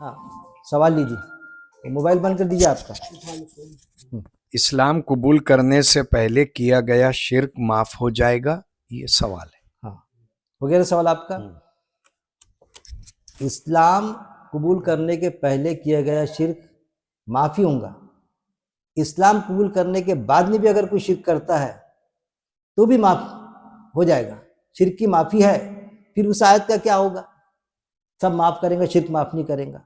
हाँ, सवाल लीजिए। तो मोबाइल बंद कर दीजिए आपका। इस्लाम कबूल करने से पहले किया गया शिर्क माफ हो जाएगा, ये सवाल है। हाँ, हो गया ना सवाल आपका। इस्लाम कबूल करने के पहले किया गया शिर्क माफी होगा। इस्लाम कबूल करने के बाद में भी अगर कोई शिर्क करता है तो भी माफ हो जाएगा। शिर्क की माफी है, फिर उस आयत का क्या होगा? सब माफ करेंगे, शिर्क माफ नहीं करेंगे।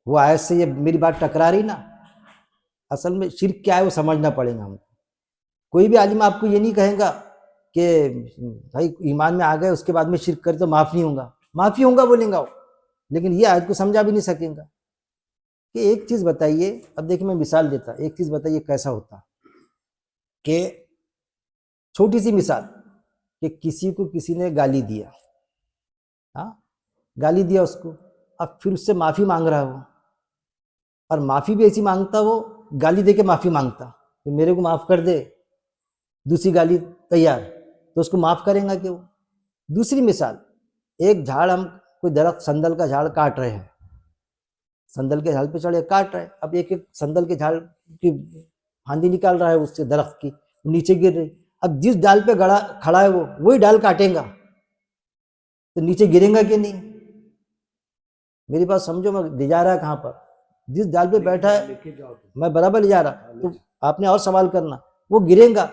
वो आयत से ये मेरी बात टकरा रही ना। असल में शिर्क क्या है वो समझना पड़ेगा हमको। कोई भी आलिम आपको ये नहीं कहेगा कि भाई ईमान में आ गए उसके बाद में शिर्क करे तो माफ नहीं होगा। माफी होगा बोलेगा वो, लेकिन ये आयत को समझा भी नहीं सकेगा। कि एक चीज बताइए, अब देखिए मैं मिसाल देता, एक चीज बताइए कैसा होता कि छोटी सी मिसाल कि किसी को किसी ने गाली दिया, हाँ, गाली दिया उसको, अब फिर उससे माफी मांग रहा है वो, और माफी भी ऐसी मांगता वो गाली दे के माफी मांगता कि मेरे को माफ कर दे, दूसरी गाली तैयार, तो उसको माफ करेगा क्यों? दूसरी मिसाल, एक झाड़, हम कोई दरख्त संदल का झाड़ काट रहे हैं, संदल के झाड़ पे चढ़े काट रहे, अब एक एक संदल के झाड़ की फांदी निकाल रहा है उससे दरख्त की, नीचे गिर रही। अब जिस डाल पे गड़ा खड़ा है वो वही डाल काटेगा तो नीचे गिरेगा कि नहीं? मेरी बात समझो, मैं ले जा रहा कहाँ पर? जिस डाल पे बैठा है मैं बराबर ले जा रहा, तो आपने और सवाल करना, वो गिरेगा।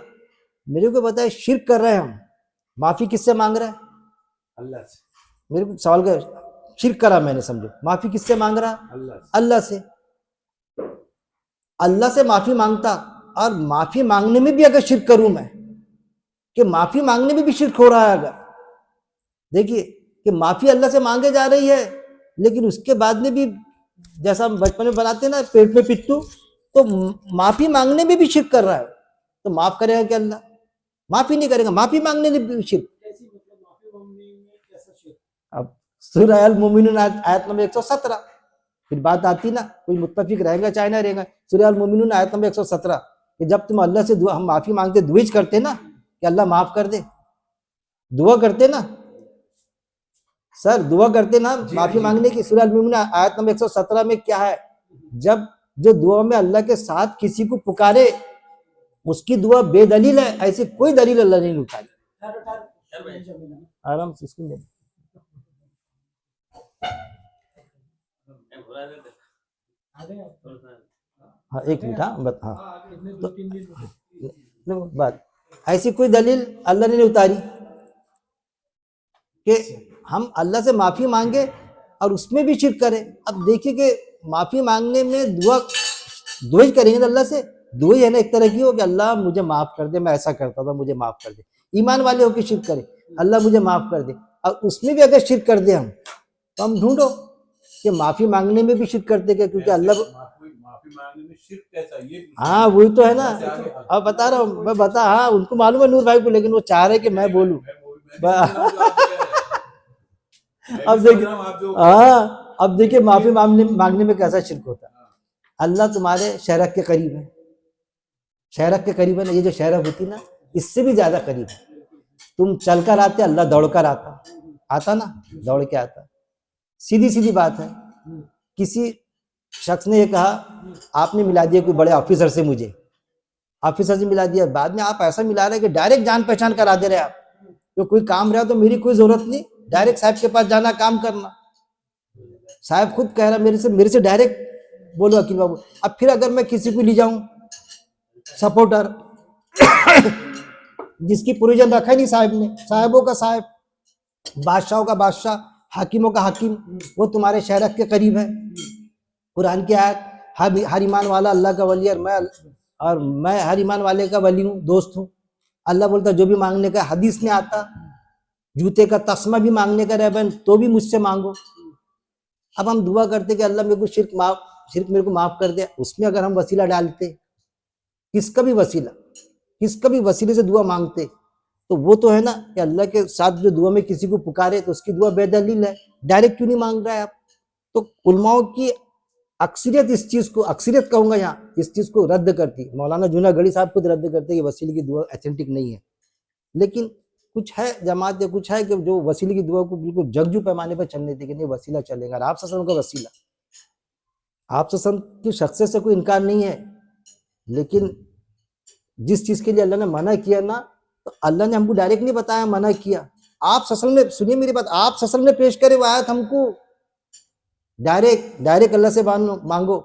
मेरे को बताए शिर्क कर रहे हैं हम, माफी किससे मांग रहे हैं? अल्लाह से। मेरे को सवाल कर, शिर्क करा मैंने, समझो, माफी किससे मांग रहा? अल्लाह से। अल्लाह से माफी मांगता, और माफी मांगने में भी अगर शिर्क करूं मैं, कि माफी मांगने में भी शिर्क हो रहा है, अगर देखिए कि माफी अल्लाह से मांगे जा रही है, लेकिन उसके बाद में भी जैसा हम बचपन में बनाते ना पेट में पिट्टू, तो माफी मांगने में भी शिर्क कर रहा है, तो माफ करेगा क्या अल्लाह? माफी नहीं करेगा, माफी मांगने में भी शिर्क। अब सूरह अल मोमिनून आयत नंबर 117, फिर बात आती ना, कोई मुत्तफिक रहेगा चाहे ना रहेगा। सूरह अल मोमिनून आयत नंबर 117 कि जब तुम अल्लाह से हम माफी मांगते, दुआज करते ना कि अल्लाह माफ कर दे, दुआ करते ना सर, दुआ करते ना माफी मांगने की। सूरह अल मोमिनून आयत नंबर 117 में क्या है? जब जो दुआ में अल्लाह के साथ किसी को पुकारे उसकी दुआ बेदलील है, ऐसी कोई दलील अल्लाह ने नहीं उतारी। आराम से इसको हाँ, एक मिनट, हाँ बता, हाँ तो बात ऐसी कोई दलील अल्लाह ने नहीं उतारी कि हम अल्लाह से माफी मांगे और उसमें भी शिर्क करें। अब देखिए कि माफी मांगने में दुआ करेंगे तो अल्लाह से दुआ है ना एक तरह की हो कि अल्लाह मुझे माफ कर दे, मैं ऐसा करता था, मुझे माफ कर दे। ईमान वाले होकर शिर्क करें, अल्लाह मुझे माफ कर दे, और उसमें भी अगर शिर्क कर दे हम, तो हम ढूंढो कि माफी मांगने में भी शिर्क करते क्या? क्योंकि अल्लाह माफी मांगने में शिर्क कैसा? ये हाँ वही तो है ना, अब बता रहा हूँ मैं, बता, हाँ उनको मालूम है नूर भाई को, लेकिन वो चाह रहे कि मैं बोलूं। अब देखिए, हाँ अब देखिए माफी मांगने में कैसा शिर्क होता है। अल्लाह तुम्हारे शहरक के करीब है, शहरक के करीब है ना, ये जो शहरक होती ना इससे भी ज्यादा करीब है। तुम चल कर आते, अल्लाह दौड़ कर आता ना, दौड़ के आता। सीधी सीधी बात है। किसी शख्स ने ये कहा, आपने मिला दिया कोई बड़े ऑफिसर से, मुझे ऑफिसर से मिला दिया, बाद में आप ऐसा मिला रहे कि डायरेक्ट जान पहचान करा दे रहे आप, तो कोई काम रहा तो मेरी कोई जरूरत नहीं, डायरेक्ट साहब के पास जाना, काम करना। साहब खुद कह रहा मेरे से डायरेक्ट बोलो अकील बाबू। अब फिर अगर मैं किसी को ले जाऊं सपोर्टर जिसकी प्रोविजन रखा नहीं साहब ने, साहबों का साहब, बादशाहों का बादशाह, हाकिमों का हाकिम, वो तुम्हारे शहरक के करीब है। कुरान की आयत, हर ईमान वाला अल्लाह का वली, और मैं हर ईमान वाले का वली हूँ, दोस्त हूँ। अल्लाह बोलता जो भी मांगने का, हदीस में आता जूते का तस्मा भी मांगने का रह तो भी मुझसे मांगो। अब हम दुआ करते कि अल्लाह मेरे को शिर्क मेरे को माफ कर दे, उसमें अगर हम वसीला डालते, किसका भी वसीले से दुआ मांगते, तो वो तो है ना कि अल्लाह के साथ जो दुआ में किसी को पुकारे तो उसकी दुआ बेदलील है, डायरेक्ट क्यों नहीं मांग रहा है आप? तो उलमाओं की अक्सरियत इस चीज को, अक्सरियत कहूंगा यहाँ, इस चीज को रद्द करती। मौलाना जूनागढ़ी साहब खुद रद्द करते कि वसीले की दुआ ऑथेंटिक नहीं है, लेकिन कुछ है जमात या कुछ है कि जो वसीले की दुआ को बिल्कुल जगजू पैमाने पर चलने थी कि नहीं वसीला चलेगा, और आप सल्लल्लाहु अलैहि वसल्लम का वसीला, आप सल्लल्लाहु अलैहि वसल्लम की शख्सियत से कोई इनकार नहीं है, लेकिन जिस चीज के लिए अल्लाह ने मना किया ना, तो अल्लाह ने हमको डायरेक्ट नहीं बताया मना किया। आप सल्लल्लाहु अलैहि वसल्लम ने, सुनिए मेरी बात, आप सल्लल्लाहु अलैहि वसल्लम ने पेश करे वो आयत हमको, डायरेक्ट अल्लाह से मांगो।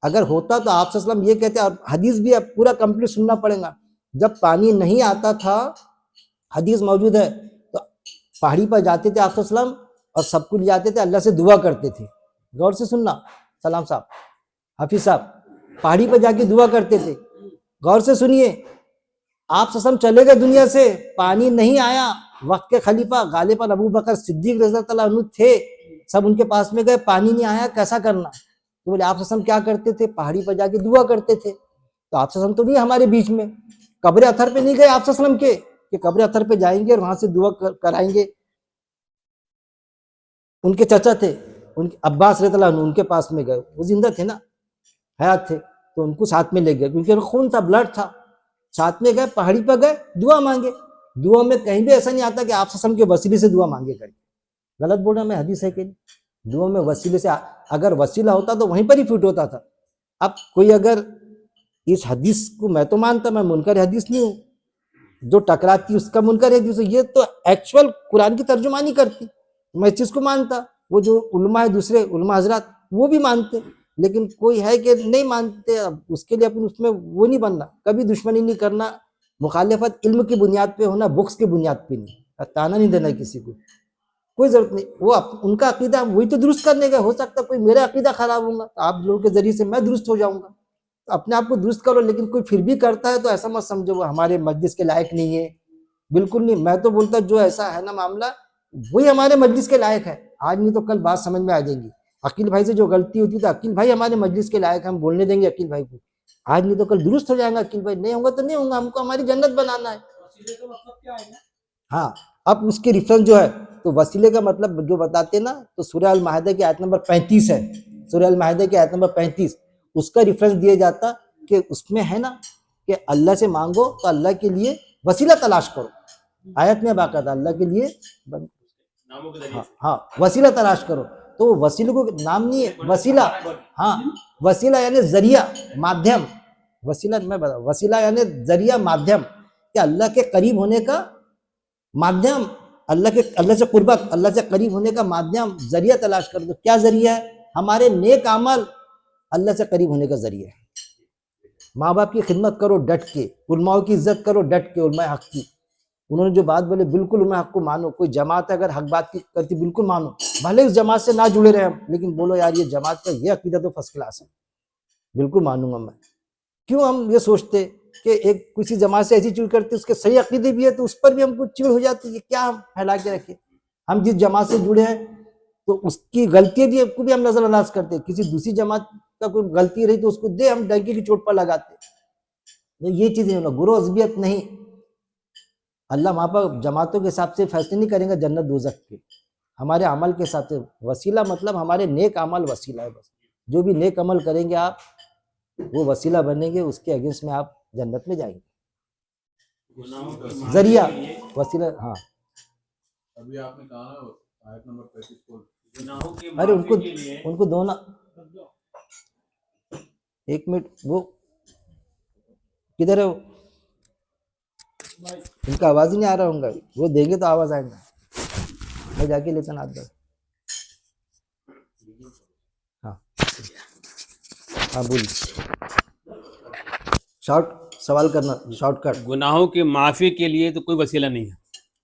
अगर होता तो आप सल्लल्लाहु अलैहि वसल्लम ये कहते, और हदीस भी अब पूरा कंप्लीट सुनना पड़ेगा। जब पानी नहीं आता था, हदीस मौजूद है, तो पहाड़ी पर जाते थे आप सल्लल्लाहु अलैहि वसल्लम और सब कुछ जाते थे, अल्लाह से दुआ करते थे। गौर से सुनना सलाम साहब, हाफिज साहब, पहाड़ी पर जाके दुआ करते थे। गौर से सुनिए, आप सल्लल्लाहु अलैहि वसल्लम चले गए दुनिया से, पानी नहीं आया, वक्त के खलीफा गालिबन अबू बकर सिद्दीक रज़ियल्लाहु अन्हु थे, सब उनके पास में गए, पानी नहीं आया, कैसा करना? तो बोले आप सल्लल्लाहु अलैहि वसल्लम क्या करते थे? पहाड़ी पर जाके दुआ करते थे। तो आप सल्लल्लाहु अलैहि वसल्लम तो नहीं हमारे बीच में, कब्र अथर पे नहीं गए आप सल्लल्लाहु अलैहि वसल्लम के कि कब्र अथर पे जाएंगे और वहां से दुआ कराएंगे। उनके चाचा थे, उनके अब्बास रज़ियल्लाहु अन्हु, उनके पास में गए, वो जिंदा थे ना, हयात थे, तो उनको साथ में ले गए क्योंकि उनका खून था, ब्लड था, साथ में गए, पहाड़ी पर गए, दुआ मांगे। दुआ में कहीं भी ऐसा नहीं आता कि आप सल्लल्लाहु अलैहि वसल्लम के वसीले से दुआ मांगे करके। गलत बोल रहा मैं, हदीस है कि दुआ में वसीले से, अगर वसीला होता तो वहीं पर ही फिट होता था। अब कोई अगर इस हदीस को, मैं तो मानता, मैं मुनकर हदीस नहीं हूँ, जो टकराती उसका मुनकर हदीस, ये तो एक्चुअल कुरान की तर्जुमानी करती, मैं इस चीज को मानता। वो जो उलमा है, दूसरे उलमा हजरात, वो भी मानते, लेकिन कोई है कि नहीं मानते। अब उसके लिए अपन उसमें वो नहीं बनना, कभी दुश्मनी नहीं करना, मुखालिफत इल्म की बुनियाद पे होना, बुक्स की बुनियाद पे नहीं, ताना नहीं देना किसी को, कोई जरूरत नहीं। वो उनका अकीदा वही तो दुरुस्त करने का, हो सकता कोई मेरा अकीदा खराब होगा तो आप लोगों के जरिए से मैं दुरुस्त हो जाऊंगा, तो अपने आप को दुरुस्त करो। लेकिन कोई फिर भी करता है तो ऐसा मत समझो वो हमारे मजलिस के लायक नहीं है, बिल्कुल नहीं। मैं तो बोलता जो ऐसा है ना मामला, वही हमारे मजलिस के लायक है। आज नहीं तो कल बात समझ में आ जाएगी। अकील भाई से जो गलती होती तो अकील भाई हमारे मजलिस के लायक, हम बोलने देंगे अकील भाई को, आज नहीं तो कल दुरुस्त हो जाएगा। अकील भाई नहीं होगा तो नहीं होगा, हमको हमारी जन्नत बनाना है। हाँ, अब उसके रेफरेंस जो है, तो वसीले का मतलब जो बताते ना, तो सूरह अल माइदा की आयत नंबर 35 है, सूरह अल माइदा की आयत नंबर 35, उसका रेफरेंस दिया जाता कि उसमें है ना कि अल्लाह से मांगो तो अल्लाह के लिए वसीला तलाश करो। आयत में बाकायदा अल्लाह के लिए हाँ वसीला तलाश करो। तो वसीले को नाम नहीं है, वसीला, हाँ वसीला यानी जरिया, माध्यम। वसीला मैं बता, वसीला यानी जरिया, माध्यम, कि अल्लाह के करीब होने का माध्यम, अल्लाह से कुर्बत, अल्लाह से करीब होने का माध्यम, जरिया तलाश करो। तो क्या जरिया है? हमारे नेक अमल अल्लाह से करीब होने का जरिया है। माँ बाप की खिदमत करो डट के, उलमाओं की इज्जत करो डट के, उलमा हक की, उन्होंने जो बात बोले बिल्कुल उलमा हक को मानो। कोई जमात अगर हक बात की करती बिल्कुल मानो, भले उस जमात से ना जुड़े रहे हम, लेकिन बोलो यार ये जमात का ये अकीदा तो फर्स्ट क्लास है, बिल्कुल मानूंगा मैं। क्यों हम ये सोचते कि एक किसी जमात से ऐसी चिड़ करते, उसके सही अकीदे भी है तो उस पर भी हमको चिड़ हो जाती है, क्या हम फैला के रखे? हम जिस जमात से जुड़े हैं तो उसकी गलतियां भी को भी हम नजरअंदाज करते, किसी दूसरी जमात का कोई गलती रही तो उसको दे हम डंके की चोट पर लगाते। तो ये चीजें नहीं, गुरु अज़बियत नहीं। अल्लाह वहां पर जमातों के हिसाब से फैसले नहीं करेंगे जन्नत दोज़ख के, हमारे अमल के हिसाब से। वसीला मतलब हमारे नेक अमल वसीला है, बस जो भी नेक अमल करेंगे आप वो वसीला बनेंगे, उसके अगेंस्ट में आप जन्नत में जाएंगे। जरिया वसीला, हाँ। अभी आपने कहा ना आयत नंबर 35 को, अरे उनको दो ना, एक मिनट, वो किधर है? वो इनका आवाज ही नहीं आ रहा होगा, वो देंगे तो आवाज आएगा। मैं जाके लेता ना आदर। हाँ हाँ बोलिए, शॉर्ट सवाल करना, शॉर्टकट। गुनाहों की माफ़ी के लिए तो कोई वसीला नहीं है,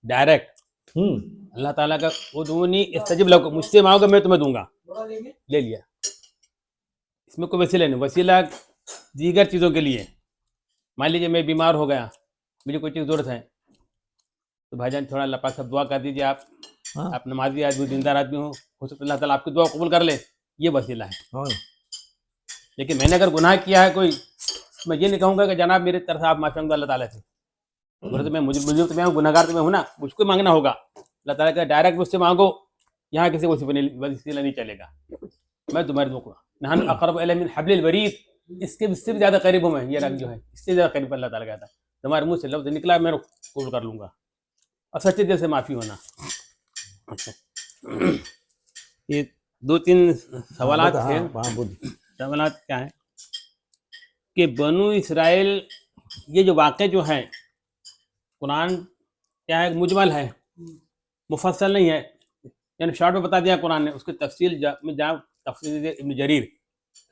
डायरेक्ट अल्लाह ताला का उदूनी इस्तजिब लको, मुझसे मांगोगे मैं तुम्हें दूंगा, ले लिया। इसमें कोई वसीला नहीं। वसीला दीगर चीज़ों के लिए, मान लीजिए मैं बीमार हो गया, मुझे कोई चीज़ ज़रूरत है, तो भाईजान थोड़ा अल्लाह पाक से दुआ कर दीजिए, आप नमाजी आदमी, दीनदार आदमी हो सकता है अल्लाह ताला आपकी दुआ कबूल कर ले, ये वसीला है। लेकिन मैंने अगर गुनाह किया है कोई, मैं ये नहीं कहूँगा कि जनाब मेरे तरफ आप माफ़ी मांगो अल्लाह ताला से, तो मैं मुझे तो मैं गुनहगार तो मैं हूँ ना, मुझको मांगना होगा। अल्लाह ताला का डायरेक्ट मुझसे मांगो, यहाँ किसी वसीला नहीं चलेगा। मैं तुम्हारे दुआ नहनु अक़रबु इलैहि मिन हब्लिल वरीद, इससे भी ज़्यादा करीब हूँ मैं, ये रंग जो है इससे ज़्यादा करीब अल्लाह ताला कहता है। तुम्हारे मुँह से लफ्ज़ निकला मैं कबूल कर लूँगा। और सच्चे दिल से माफी होना। अच्छा, ये 2-3 सवालात थे। सवालात क्या है कि बनु इस्राइल, ये जो वाक़े जो है, कुरान क्या है, मुजमल है, मुफस्सल नहीं है, यानी शॉर्ट में बता दिया कुरान ने। उसकी तफसील में जहाँ तफसीर इब्न जरीर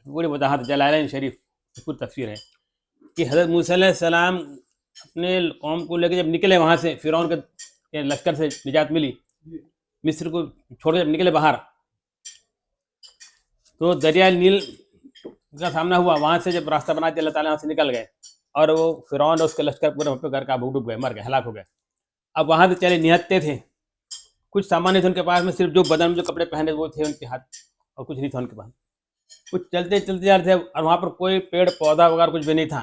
पूरी वजाहत, जलालैन शरीफ पूरी तफसीर है कि हज़रत मूसा अलैहिस्सलाम अपने कौम को लेकर जब निकले वहाँ से, फिरौन के लश्कर से निजात मिली, मिस्र को छोड़ जब निकले बाहर, तो दरिया नील का सामना हुआ। वहाँ से जब रास्ता बना दिया अल्लाह ताला, वहाँ से निकल गए और वो फिरौन और उसके लश्कर पूरे वहाँ पे घर काबू डूब गए, मर गए, हलाक हो गए। अब वहाँ से चले, निहत्ते थे, कुछ सामान थे उनके पास में, सिर्फ जो बदन में जो कपड़े पहने वो थे उनके हाथ, और कुछ नहीं था उनके पास। कुछ चलते चलते जा रहे थे और वहाँ पर कोई पेड़ पौधा वगैरह कुछ भी नहीं था।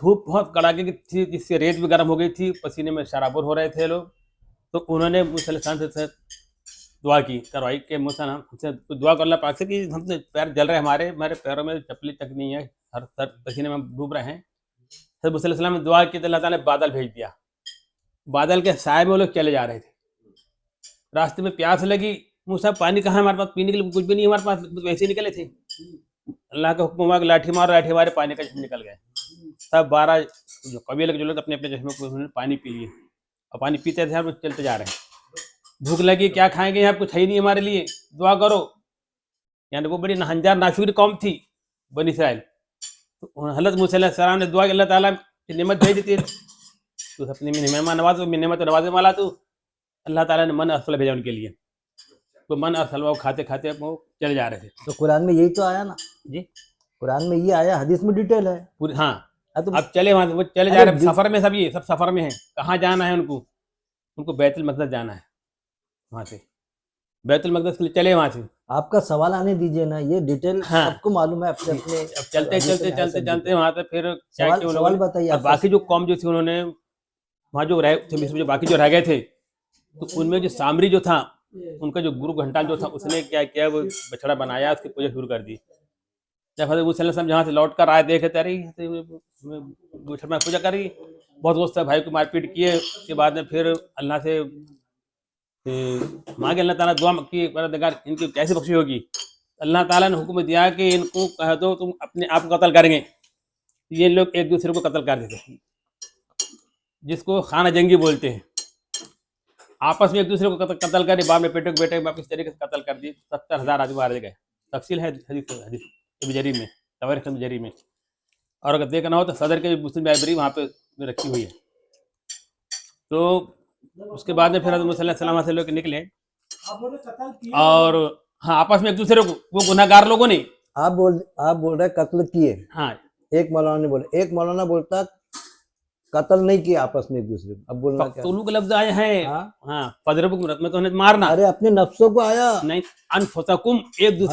धूप बहुत कड़ाके की थी, जिससे रेत भी गर्म हो गई थी, पसीने में शराबुर हो रहे थे लोग। तो उन्होंने मूसा अलैहिस्सलाम से दुआ की, करवाई कि मूसा हमसे दुआ कर अल्लाह पाक से कि हमसे पैर जल रहे हैं, हमारे पैरों में चप्पली तक नहीं है, हर सर पसीने में डूब रहे हैं। फिर मूसा अलैहिस्सलाम ने दुआ की तो अल्लाह ताला ने बादल भेज दिया। बादल के साए में वो लोग चले जा रहे थे। रास्ते में प्यास लगी, मूसा पानी कहाँ है हमारे पास, पीने के लिए कुछ भी नहीं हमारे पास, वैसे ही निकले थे। अल्लाह का हुक्म हुआ कि लाठी मारे, पानी का चश्मे निकल गए। सब 12 जो कबीले के जो लोग अपने अपने चश्मे को उन्होंने पानी पी लिए, और पानी पीते थे, और चलते जा रहे हैं। भूख लगी, क्या खाएंगे, यहाँ कुछ है ही नहीं हमारे लिए, दुआ करो। यानी वो बड़ी नहंजार नाशुक्र कौम थी बनी इस्राइल। तो हज़रत मूसा अलैहिस्सलाम ने दुआ की, अल्लाह ताला की नेमत भेज देती, तो अपनी मेहमान नवाज, नेमत नवाजे वाला, तो अल्लाह ताला ने मन असफल भेजा उनके लिए। तो मन असफल वो खाते खाते वो चले जा रहे थे। तो कुरान में यही तो आया ना जी, कुरान में ये आया, हदीस में डिटेल है पूरी। हाँ, तो अब चले वहाँ से, वो चले जा रहे हैं सफर में, सब ये सब सफर में है। कहाँ जाना है उनको बैतुल मक़दस जाना है। वहाँ से बैतुल मक़दस के लिए चले वहाँ से। आपका सवाल आने दीजिए ना, ये डिटेल हाँ। सबको मालूम है अपने अपने। अब चलते वहाँ से फिर क्या सवाल किया उन सवाल लोगों ने, बताइए और आपका। बाकी जो कौम जो थी उन्होंने वहाँ जो रहे थे, मिस्र में जो बाकी जो रह गए थे, तो उनमें जो सामरी जो था, उनका जो गुरु घंटाल जो था, उसने क्या किया, वो बछड़ा बनाया, उसकी पूजा शुरू कर दी। जब हज़रत मूसा अलैहिस्सलाम जहाँ से लौट कर आए, देखे थे अरे बछड़ा में पूजा करी, बहुत गुस्सा, भाई को मारपीट किए। उसके बाद में फिर अल्लाह से मांगे, अल्लाह ताला दुआ की, परवरदिगार इनकी कैसे बख्शी होगी। अल्लाह ताला ने हुक्म दिया कि इनको कह दो तुम अपने आप को कत्ल करेंगे। ये लोग एक दूसरे को कत्ल कर देते, जिसको खाना जंगी बोलते हैं। आपस में एक दूसरे को कत्ल करे, बाप ने बेटे को बाप इस तरीके से कत्ल कर दिए। 70,000 आदमी मारे गए। तफसील है हदीस इब्न जरीर में, तवारीख इब्न जरीर में। और अगर देखना हो तो सदर के मुस्लिम लाइब्रेरी वहाँ पे रखी हुई है। तो उसके बाद में फिर हज़रत मूसा अलैहिस्सलाम से लोग निकले, और हाँ, आपस में एक दूसरे को, वो गुनहगार लोगों ने, आप बोल रहे कत्ल किए। हाँ, एक मौलाना ने बोला, एक मौलाना बोलता कत्ल नहीं किया आपस में एक दूसरे को। अब बोलना क्या? फ़क़्तुलू के लफ्ज़ आए हैं। हाँ? हाँ, फ़ज़रिबू में तो मारना, अरे अपने नफ्सों को आया नहीं, अनफुसकुम, एक दूसरे